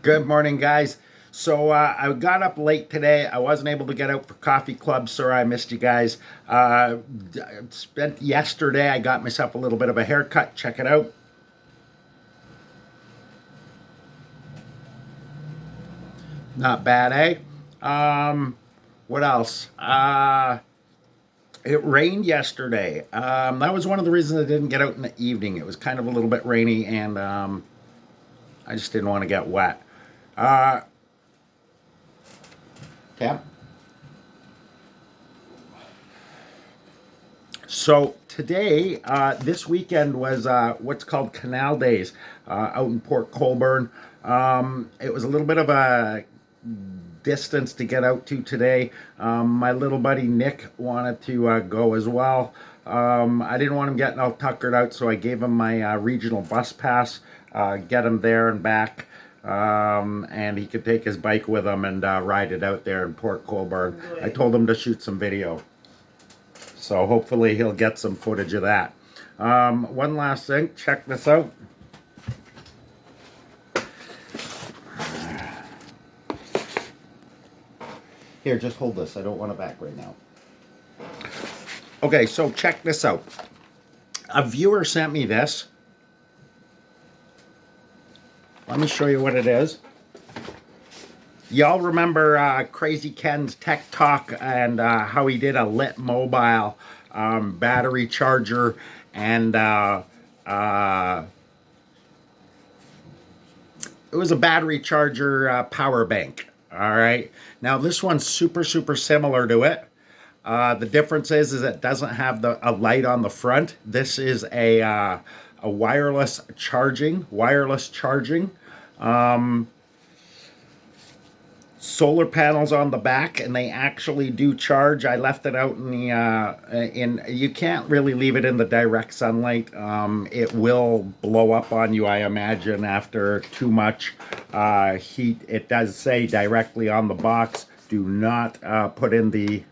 Good morning, guys. So I got up late today. I wasn't able to get out for coffee club. Sorry, I missed you guys. Spent yesterday. I got myself a little bit of a haircut. Check it out. Not bad, eh? What else? It rained yesterday. That was one of the reasons I didn't get out in the evening. It was kind of a little bit rainy, and I just didn't want to get wet. Uh, yeah. So today, this weekend was what's called Canal Days out in Port Colborne. It was a little bit of a distance to get out to today. My little buddy Nick wanted to go as well. I didn't want him getting all tuckered out, so I gave him my regional bus pass, get him there and back. And he could take his bike with him and ride it out there in Port Colborne. I told him to shoot some video. So hopefully he'll get some footage of that. One last thing, check this out. Here, just hold this. I don't want it back right now. Okay, so check this out. A viewer sent me this. Let me show you what it is. Y'all remember Crazy Ken's Tech Talk and how he did a lit mobile battery charger and it was a battery charger power bank. All right. Now this one's super similar to it. The difference is it doesn't have a light on the front. This is a wireless charging. Solar panels on the back, and they actually do charge. I left it out in the you can't really leave it in the direct sunlight. It will blow up on you, I imagine, after too much heat. It does say directly on the box, do not put in the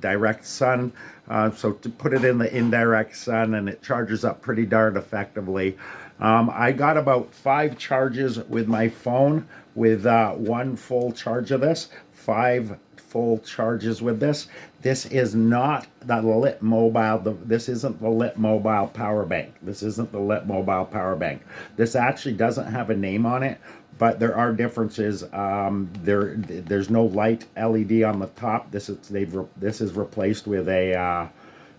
direct sun. So to put it in the indirect sun, and it charges up pretty darn effectively. I got about 5 charges with my phone with one full charge of this, 5 full charges with this. This is not the lit mobile. This isn't the lit mobile power bank. This isn't the lit mobile power bank. This actually doesn't have a name on it, but there are differences. There's no light LED on the top. This is replaced with a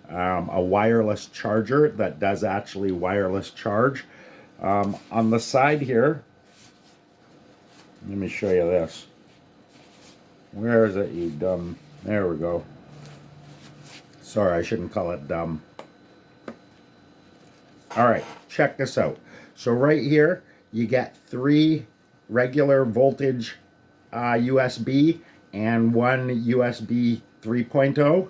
wireless charger that does actually wireless charge. On the side here, let me show you this. Where is it, you dumb? There we go. Sorry, I shouldn't call it dumb. All right, check this out. So right here, you get 3 regular voltage USB and one USB 3.0.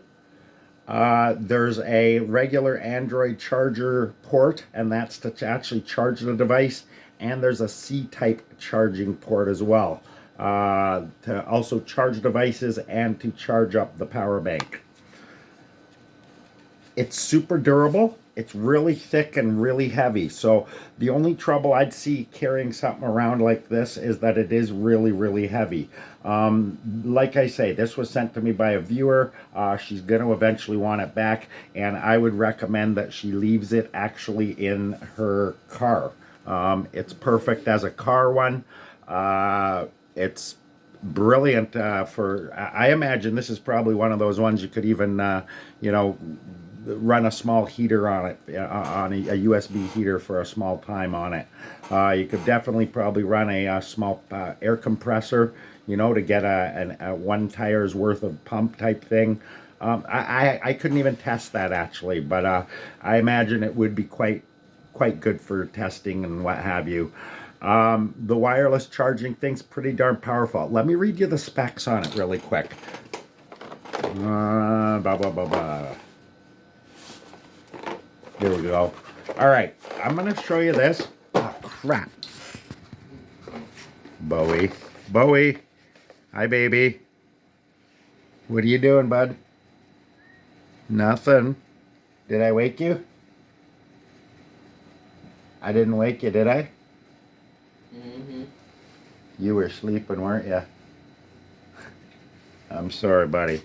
There's a regular Android charger port, and that's to actually charge the device. And there's a C-type charging port as well, to also charge devices and to charge up the power bank. It's super durable. It's really thick and really heavy. So the only trouble I'd see carrying something around like this is that it is really heavy. Like I say, this was sent to me by a viewer. She's going to eventually want it back, and I would recommend that she leaves it actually in her car. It's perfect as a car one. It's brilliant for. I imagine this is probably one of those ones you could even, you know, run a small heater on it, on a USB heater for a small time on it. You could definitely probably run a small air compressor, you know, to get a 1 tire's worth of pump type thing. I couldn't even test that actually, but I imagine it would be quite good for testing and what have you. The wireless charging thing's pretty darn powerful. Let me read you the specs on it really quick. Blah, blah, blah, blah. Here we go. All right, I'm going to show you this. Oh, crap. Bowie. Bowie. Hi, baby. What are you doing, bud? Nothing. Did I wake you? I didn't wake you, did I? Mm-hmm. You were sleeping, weren't you? I'm sorry, buddy.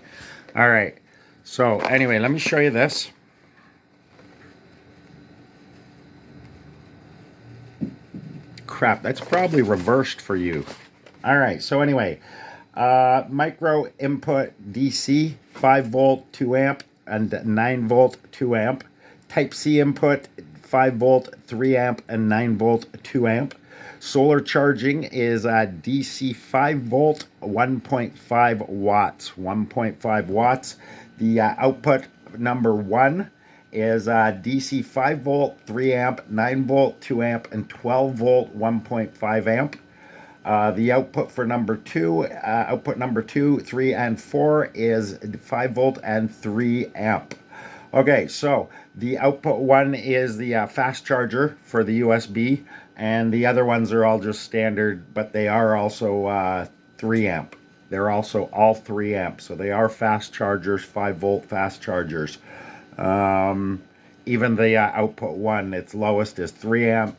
All right. So anyway, let me show you this. Crap, that's probably reversed for you. All right. So anyway, micro input DC, 5 volt, 2 amp, and 9 volt, 2 amp. Type C input, 5 volt, 3 amp, and 9 volt, 2 amp. Solar charging is DC 5 volt, 1.5 watts. 1.5 watts. The output number 1 is DC 5 volt, 3 amp, 9 volt, 2 amp, and 12 volt, 1.5 amp. The output for number 2, output number 2, 3, and 4 is 5 volt and 3 amp. Okay, so the output one is the fast charger for the USB, and the other ones are all just standard, but they are also 3 amp. They're also all 3 amp, so they are fast chargers, 5 volt fast chargers. Even the output one, its lowest is 3 amp,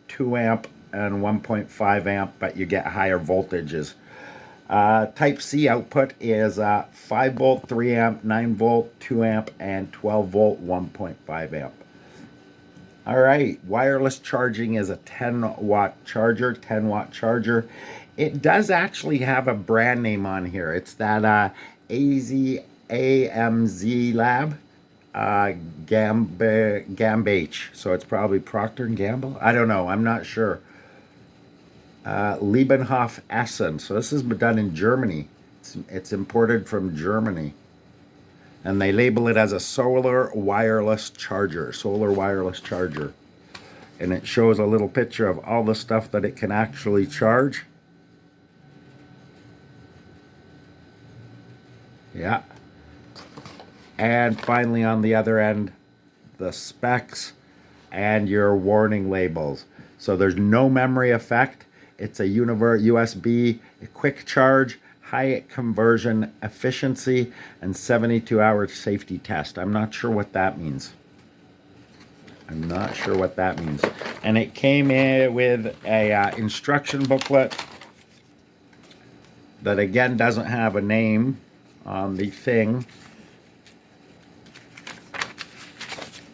2 amp, and 1.5 amp, but you get higher voltages. Type C output is 5 volt, 3 amp, 9 volt, 2 amp, and 12 volt, 1.5 amp. All right, wireless charging is a 10 watt charger, 10 watt charger. It does actually have a brand name on here. It's that AMZ Lab. Gambh. So it's probably Procter and Gamble. I don't know. I'm not sure. Liebenhof Essen. So this is done in Germany. It's imported from Germany. And they label it as a solar wireless charger. Solar wireless charger. And it shows a little picture of all the stuff that it can actually charge. Yeah. And finally on the other end, the specs and your warning labels. So there's no memory effect. It's a USB, a quick charge, high conversion efficiency, and 72-hour safety test. I'm not sure what that means. I'm not sure what that means. And it came in with a instruction booklet that again doesn't have a name on the thing.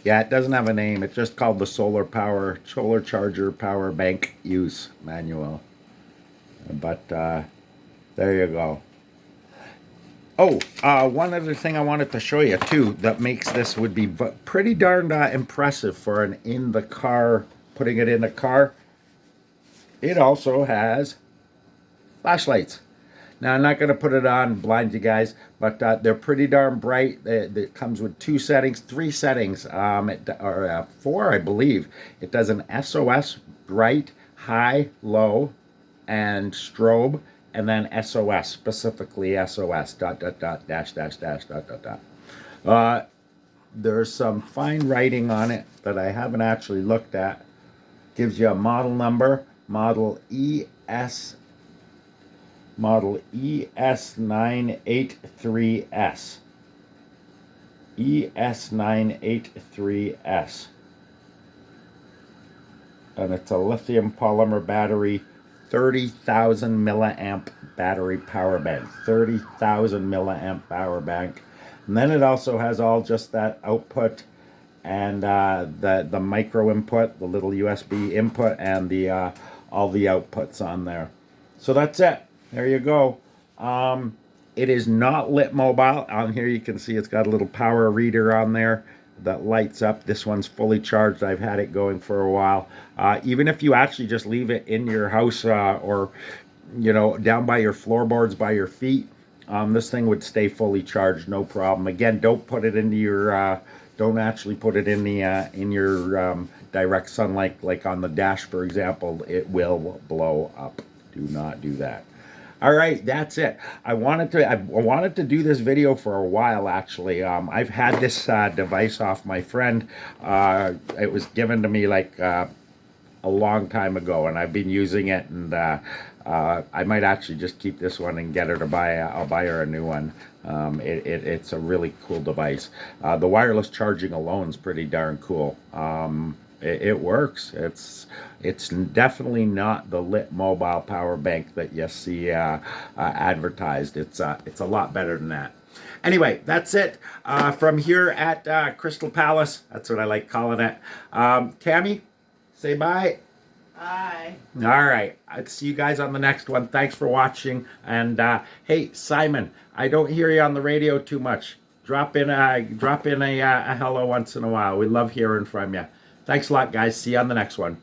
Yeah, it doesn't have a name. It's just called the solar charger power bank use manual. But there you go. Oh, one other thing I wanted to show you too that makes this would be pretty darn impressive for an in the car, putting it in the car. It also has flashlights. Now, I'm not going to put it on, blind you guys, but they're pretty darn bright. It comes with 2 settings, 3 settings, or 4, I believe. It does an SOS, bright, high, low, and strobe, and then SOS, specifically SOS, ... There's some fine writing on it that I haven't actually looked at. Gives you a model number, model ES983S. ES983S. And it's a lithium polymer battery, 30,000 milliamp battery power bank. 30,000 milliamp power bank. And then it also has all just that output and the micro input, the little USB input, and the all the outputs on there. So that's it. There you go. It is not lit mobile. On here you can see it's got a little power reader on there that lights up. This one's fully charged. I've had it going for a while. Even if you actually just leave it in your house or down by your floorboards by your feet, this thing would stay fully charged, no problem. Again, don't put it into your don't actually put it in the in your direct sunlight, like on the dash, for example. It will blow up. Do not do that. All right, that's it. I wanted to do this video for a while, actually. I've had this device off my friend. It was given to me like a long time ago, and I've been using it, and I might actually just keep this one and get her to buy. I'll buy her a new one. It's a really cool device. The wireless charging alone is pretty darn cool. It works. It's definitely not the lit mobile power bank that you see advertised. It's a lot better than that. Anyway, that's it from here at Crystal Palace. That's what I like calling it. Tammy, say bye. Bye. All right. I'll see you guys on the next one. Thanks for watching. And hey, Simon, I don't hear you on the radio too much. Drop in a hello once in a while. We love hearing from you. Thanks a lot, guys. See you on the next one.